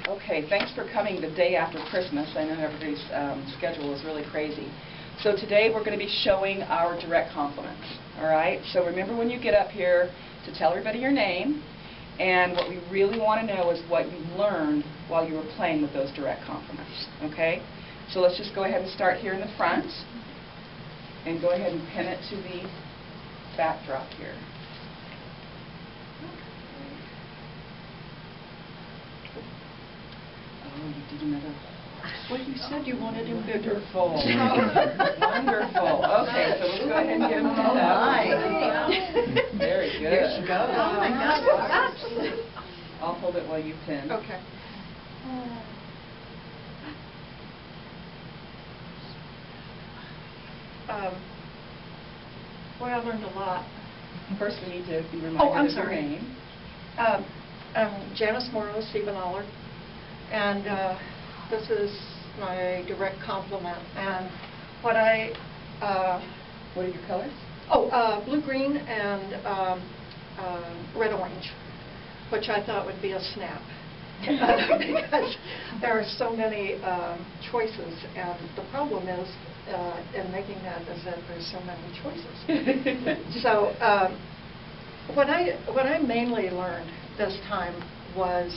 Okay, thanks for coming the day after Christmas. I know everybody's schedule is really crazy. So today we're going to be showing our direct complements. All right? So remember when you get up here to tell everybody your name, and what we really want to know is what you learned while you were playing with those direct complements. Okay? So let's just go ahead and start here in the front, and go ahead and pin it to the backdrop here. Oh, you did another horse. Well, you said you wanted him bigger. Wonderful. Wonderful. Okay, so let's go ahead and get him pinned up. Very good. Here she goes. Oh my gosh. I'll hold it while you pin. Okay. Boy, I learned a lot. First, we need to be reminded Oh, I'm of your sorry. name. I'm Janice Morrow Siebenoller, and this is my direct compliment. And what What are your colors? blue-green and red-orange, which I thought would be a snap. Because there are so many choices, and the problem is in making that is that there's so many choices. So what I mainly learned this time was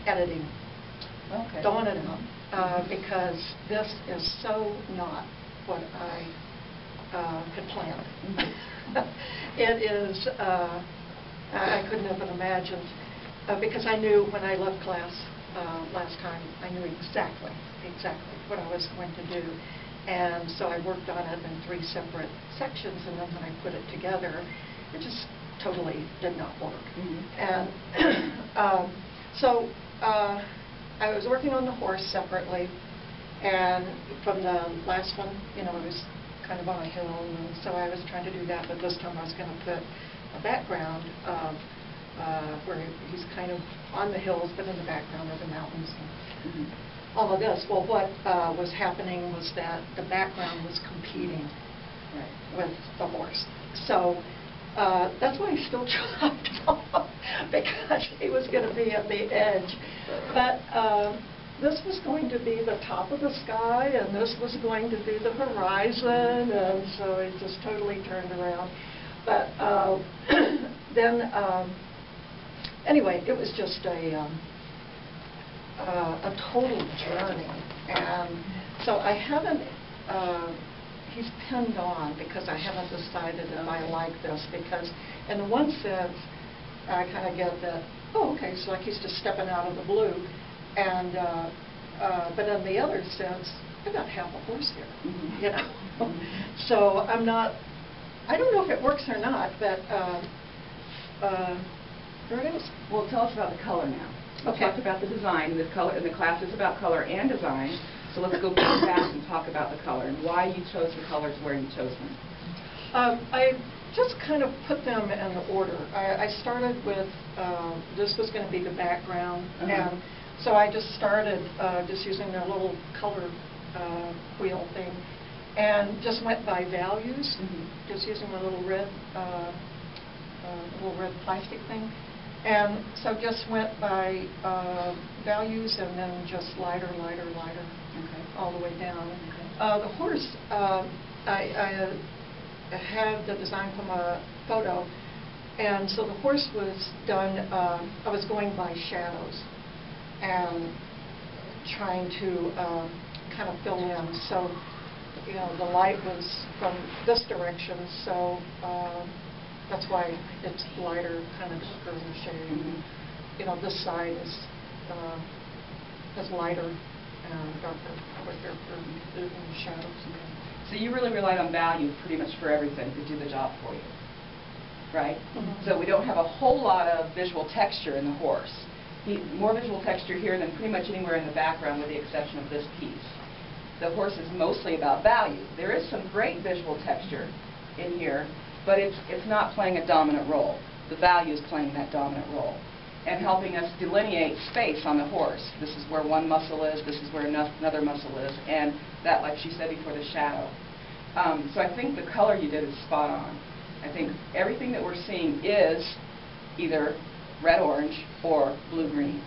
editing. Okay. Dawn it out, because this is so not what I had planned. It is, I couldn't have imagined, because I knew when I left class last time, I knew exactly what I was going to do. And so I worked on it in 3 separate sections, and then when I put it together, it just totally did not work. And so I was working on the horse separately, and from the last one, you know, it was kind of on a hill, and so I was trying to do that, but this time I was going to put a background of where he's kind of on the hills, but in the background are the mountains and all of this. Well, what was happening was that the background was competing with the horse. So that's why I still chopped off, because he was going to be at the edge. But this was going to be the top of the sky, and this was going to be the horizon, and so it just totally turned around. But then, anyway, it was just a total journey. And so I haven't, he's pinned on because I haven't decided if I like this, because in one sense, I kind of get that, oh, okay, so like he's just stepping out of the blue. And, but in the other sense, I got half a horse here, you know. So I'm not, I don't know if it works or not, but there it is. Well, tell us about the color now. Okay. We talked about the design. The color, and the class is about color and design. So let's go back and talk about the color and why you chose the colors where you chose them. I just kind of put them in order. I started with, this was going to be the background, and so I just started just using their little color wheel thing, and just went by values, just using the little red plastic thing. And so just went by values, and then just lighter, all the way down. The horse, I had the design from a photo, and so the horse was done, I was going by shadows and trying to kind of fill in. So, you know, the light was from this direction, so that's why it's lighter, kind of darker shade. You know, this side is lighter and darker, in the shadows. So you really relied on value pretty much for everything to do the job for you, right? So we don't have a whole lot of visual texture in the horse. More visual texture here than pretty much anywhere in the background, with the exception of this piece. The horse is mostly about value. There is some great visual texture in here, but it's not playing a dominant role. The value is playing that dominant role and helping us delineate space on the horse. This is where one muscle is, this is where another muscle is, and that, like she said before, the shadow. So I think the color you did is spot on. I think everything that we're seeing is either red-orange, or blue-green.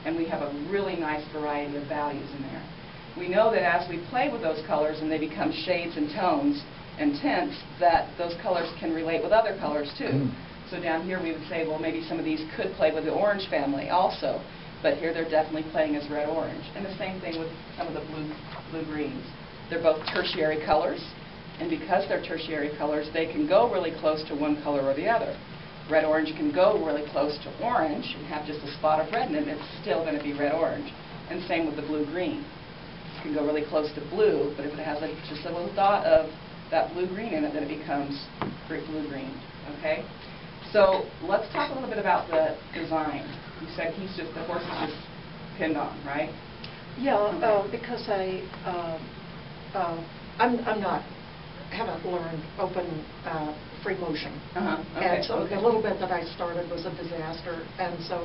And we have a really nice variety of values in there. We know that as we play with those colors and they become shades and tones and tints, that those colors can relate with other colors too. So down here we would say, well, maybe some of these could play with the orange family also, but here they're definitely playing as red-orange. And the same thing with some of the blue-greens. They're both tertiary colors, and because they're tertiary colors, they can go really close to one color or the other. Red-orange can go really close to orange and have just a spot of red in it, and it's still going to be red-orange. And same with the blue-green. It can go really close to blue, but if it has just a little dot of that blue-green in it, then it becomes blue-green. Okay? So let's talk a little bit about the design. You said the horse is just pinned on, right? Yeah, because haven't learned open free motion. Okay, And so okay. the little bit that I started was a disaster, and so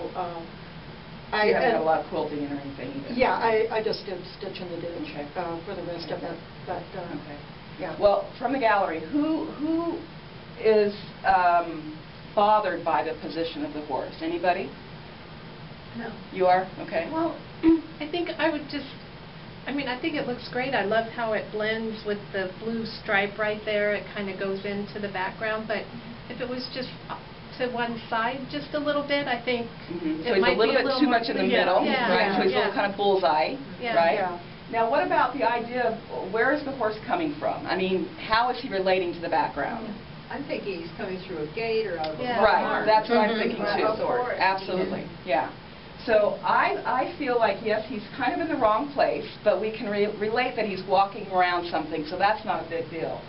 You haven't had a lot of quilting or anything either? Yeah, I just did stitch in the ditch Okay. for the rest of it, but Okay. yeah. Well, from the gallery, who is bothered by the position of the horse? Anybody? No. You are? Okay. Well, I think I would just, I think it looks great. I love how it blends with the blue stripe right there. It kind of goes into the background, but if it was just to one side just a little bit, I think So it he's might a little be bit too more much in the clear. middle, Yeah, right? So he's a yeah. little kind of bullseye, Yeah. right? Yeah. Now, what about the idea of where is the horse coming from? I mean, how is he relating to the background? I'm thinking he's coming through a gate or out of a Yeah. Right, barn. that's what I'm thinking Or too. a forest. Absolutely, yeah. So I feel like, yes, he's kind of in the wrong place, but we can relate that he's walking around something, so that's not a big deal.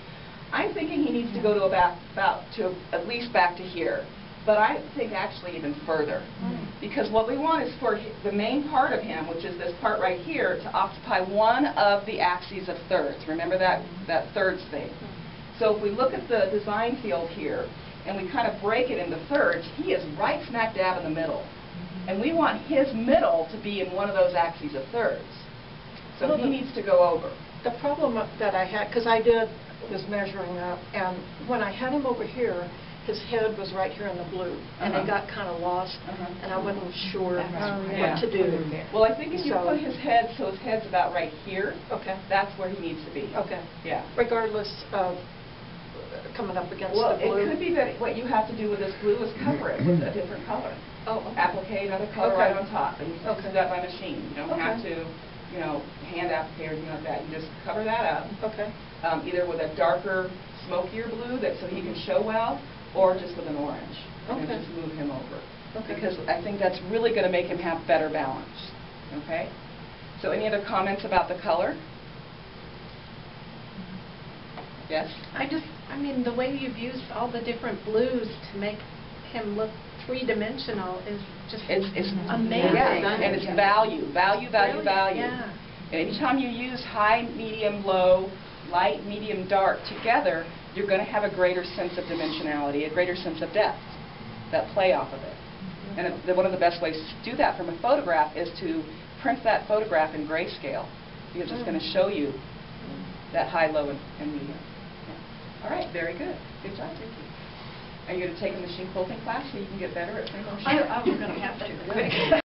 I'm thinking he needs to go to at least back to here, but I think actually even further. Because what we want is for the main part of him, which is this part right here, to occupy one of the axes of thirds. Remember that thirds thing? So if we look at the design field here, and we kind of break it into thirds, he is right smack dab in the middle. And we want his middle to be in one of those axes of thirds. So he needs to go over. The problem that I had, because I was measuring up, and when I had him over here, his head was right here in the blue, and it got kind of lost, and I wasn't sure Yeah. what to do. Well, I think if you So- put his head, so his head's about right here, Okay, that's where he needs to be. okay. Yeah. Regardless of coming up against Well, the blue. it could be that what you have to do with this blue is cover it with a different color. Oh, okay. Applique another color Okay. right on top, and you can do that by machine. You don't have to, hand applique or anything like that. You just cover that up, Okay. either with a darker, smokier blue so he can show well, or just with an orange, and Okay. then just move him over. Okay. Because I think that's really going to make him have better balance. Okay? So any other comments about the color? Yes? The way you've used all the different blues to make him look three-dimensional is just It's amazing. Yeah, and it's value. Brilliant, Value. yeah. And anytime you use high, medium, low, light, medium, dark together, you're going to have a greater sense of dimensionality, a greater sense of depth, that play off of it. And one of the best ways to do that from a photograph is to print that photograph in grayscale, because it's going to show you that high, low, and medium. Yeah. All right, very good. Good job, thank you. Are you going to take a machine quilting class so you can get better at free motion? I was going to have to. Good.